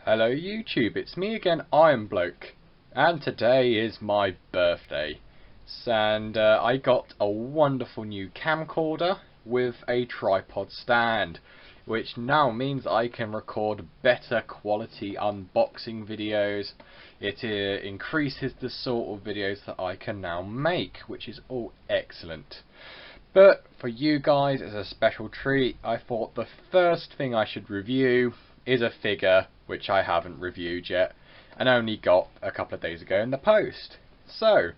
Hello YouTube, it's me again, I am Bloke, and today is my birthday. And I got a wonderful new camcorder with a tripod stand, which now means I can record better quality unboxing videos. It increases the sort of videos that I can now make, which is all excellent. But for you guys, as a special treat, I thought the first thing I should review is a figure which I haven't reviewed yet and only got a couple of days ago in the post. So,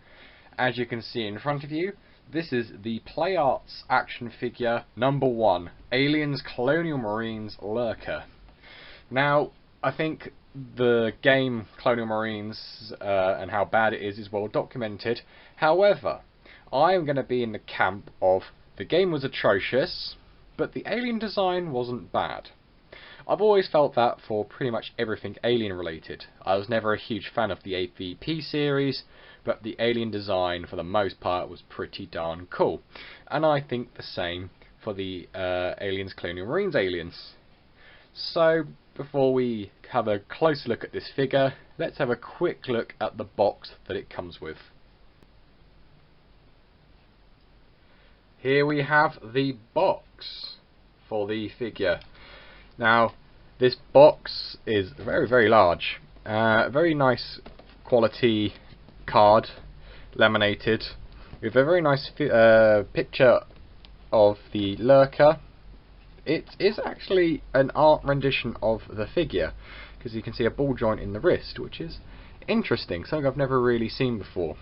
as you can see in front of you, this is the Play Arts action figure number 1, Aliens Colonial Marines Lurker. Now, I think the game Colonial Marines and how bad it is well documented. However, I am going to be in the camp of the game was atrocious, but the alien design wasn't bad. I've always felt that for pretty much everything alien related. I was never a huge fan of the AVP series, but the alien design for the most part was pretty darn cool. And I think the same for the Aliens Colonial Marines aliens. So before we have a closer look at this figure, let's have a quick look at the box that it comes with. Here we have the box for the figure. Now, this box is very large. Very nice quality card, laminated, with a very nice picture of the Lurker. It is actually an art rendition of the figure, because you can see a ball joint in the wrist, which is interesting, something I've never really seen before.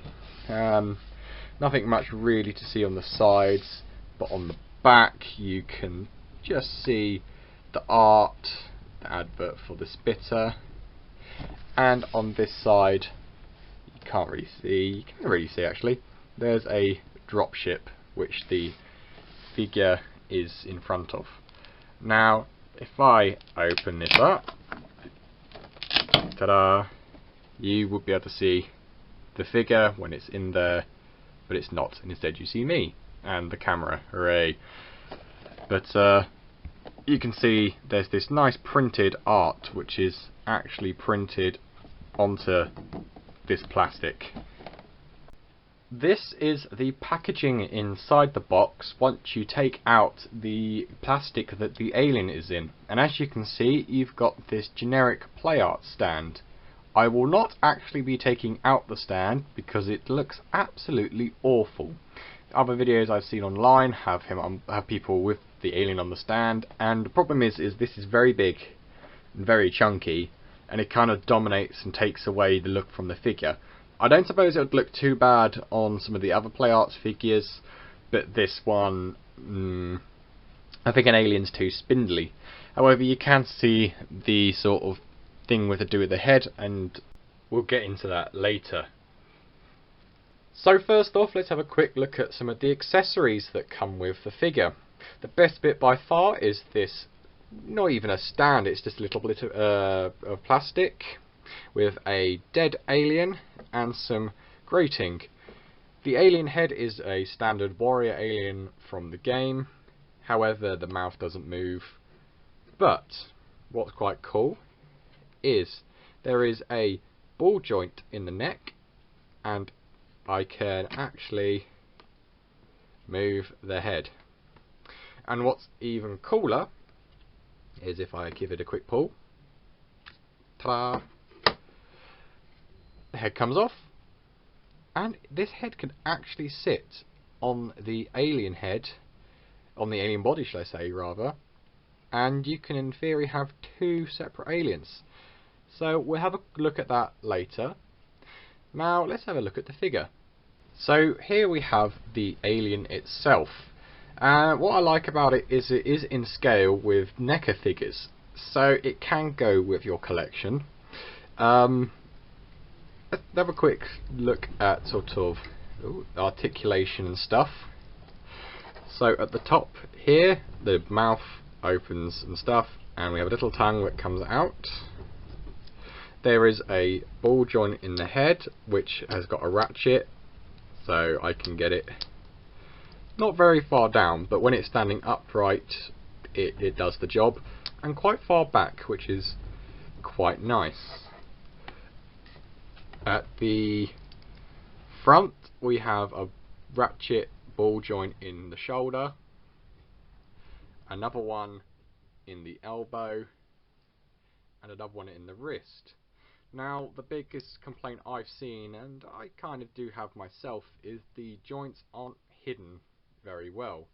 Nothing much really to see on the sides, but on the back you can just see the art, the advert for the spitter, and on this side you can't really see, you can really see actually, there's a dropship which the figure is in front of. Now if I open this up, ta-da, you would be able to see the figure when it's in there, but it's not, and instead you see me and the camera. Hooray. But you can see there's this nice printed art which is actually printed onto this plastic. This is the packaging inside the box once you take out the plastic that the alien is in, and as you can see you've got this generic Play Arts stand. I will not actually be taking out the stand because it looks absolutely awful. Other videos I've seen online have people with the alien on the stand, and the problem is this is very big and very chunky, and it kind of dominates and takes away the look from the figure. I don't suppose it would look too bad on some of the other Play Arts figures, but this one, I think an alien's too spindly. However, you can see the sort of thing with to do with the head, and we'll get into that later. So first off, let's have a quick look at some of the accessories that come with the figure. The best bit by far is this, not even a stand, it's just a little bit of plastic with a dead alien and some grating. The alien head is a standard warrior alien from the game, however the mouth doesn't move. But what's quite cool is there is a ball joint in the neck, and I can actually move the head. And what's even cooler is if I give it a quick pull, ta-da, the head comes off, and this head can actually sit on the alien head, on the alien body shall I say rather, and you can in theory have two separate aliens. So we'll have a look at that later. Now let's have a look at the figure. So here we have the alien itself. What I like about it is in scale with NECA figures, so it can go with your collection. Let's have a quick look at sort of articulation and stuff. So at the top here, the mouth opens and stuff, and we have a little tongue that comes out. There is a ball joint in the head which has got a ratchet, so I can get it not very far down, but when it's standing upright it does the job, and quite far back, which is quite nice. At the front we have a ratchet ball joint in the shoulder, another one in the elbow, and another one in the wrist. Now, the biggest complaint I've seen, and I kind of do have myself, is the joints aren't hidden very well.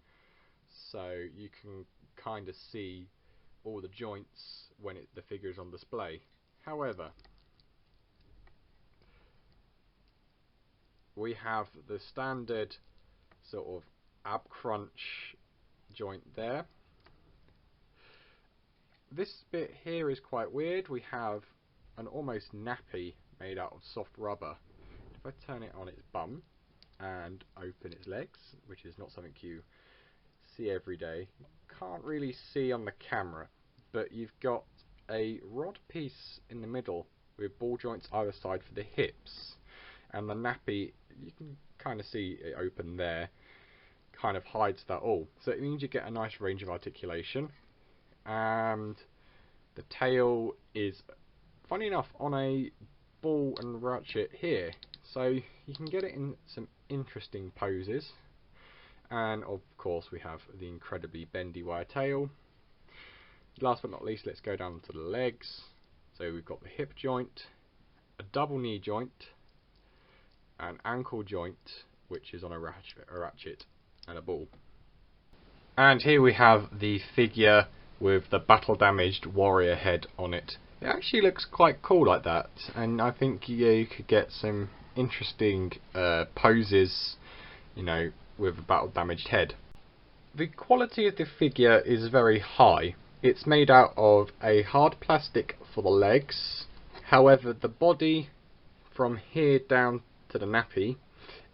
So you can kind of see all the joints when the figure is on display. However, we have the standard sort of ab crunch joint there. This bit here is quite weird. We have an almost nappy made out of soft rubber. If I turn it on its bum and open its legs, which is not something you see every day, you can't really see on the camera, but you've got a rod piece in the middle with ball joints either side for the hips, and the nappy, you can kind of see it open there, kind of hides that all. So it means you get a nice range of articulation, and the tail is, funny enough, on a ball and ratchet here, so you can get it in some interesting poses. And of course we have the incredibly bendy wire tail. Last but not least, let's go down to the legs. So we've got the hip joint, a double knee joint, an ankle joint, which is on a ratchet and a ball. And here we have the figure with the battle damaged warrior head on it. It actually looks quite cool like that, and I think you could get some interesting poses, you know, with a battle damaged head. The quality of the figure is very high. It's made out of a hard plastic for the legs, however the body from here down to the nappy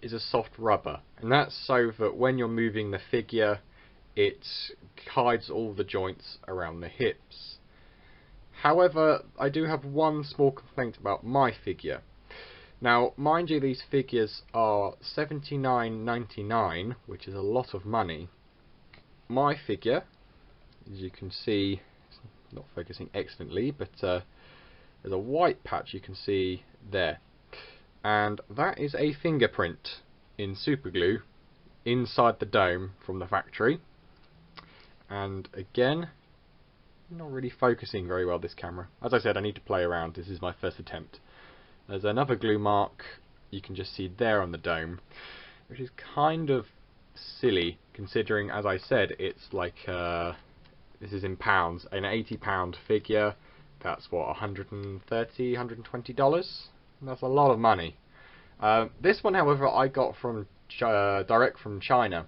is a soft rubber, and that's so that when you're moving the figure it hides all the joints around the hips. However, I do have one small complaint about my figure. Now, mind you, these figures are $79.99, which is a lot of money. My figure, as you can see, it's not focusing excellently, but there's a white patch you can see there. And that is a fingerprint in superglue inside the dome from the factory. And again, not really focusing very well, this camera. As I said, I need to play around. This is my first attempt. There's another glue mark you can just see there on the dome, which is kind of silly considering, as I said, it's like this is in pounds. An £80 figure, that's what, $130, $120? That's a lot of money. This one, however, I got from direct from China,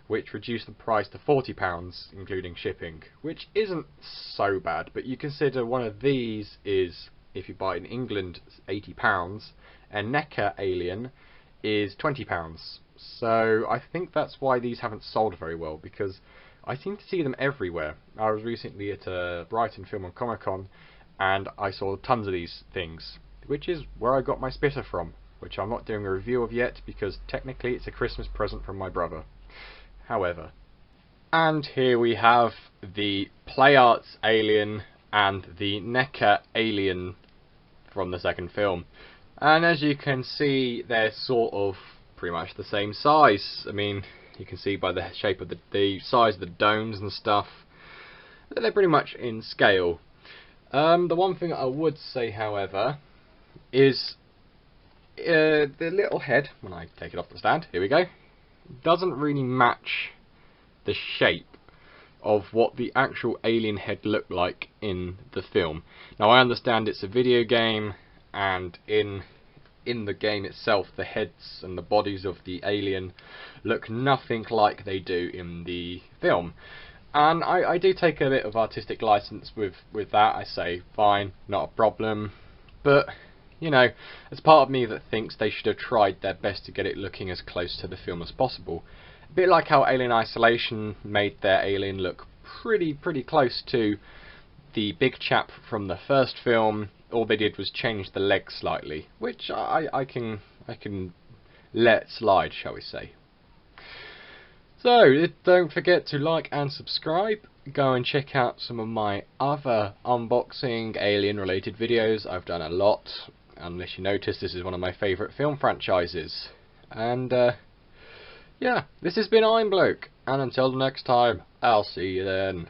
which reduced the price to £40 including shipping, which isn't so bad, but you consider one of these is, if you buy it in England, £80, and NECA Alien is £20. So I think that's why these haven't sold very well, because I seem to see them everywhere. I was recently at Brighton Film and Comic Con and I saw tons of these things, which is where I got my spitter from, which I'm not doing a review of yet because technically it's a Christmas present from my brother. However, and here we have the Play Arts Alien and the NECA Alien from the second film, and as you can see, they're sort of pretty much the same size. I mean, you can see by the shape of the size of the domes and stuff, they're pretty much in scale. The one thing I would say, however, is the little head, when I take it off the stand, here we go, doesn't really match the shape of what the actual alien head looked like in the film. Now I understand it's a video game, and in the game itself the heads and the bodies of the alien look nothing like they do in the film, and I do take a bit of artistic license with that. I say fine, not a problem, but you know, there's part of me that thinks they should have tried their best to get it looking as close to the film as possible. A bit like how Alien Isolation made their alien look pretty close to the big chap from the first film. All they did was change the legs slightly, which I can let slide, shall we say. So don't forget to like and subscribe. go and check out some of my other unboxing alien related videos. I've done a lot. Unless you notice, this is one of my favourite film franchises. And yeah, this has been I'm Bloke, and until the next time, I'll see you then.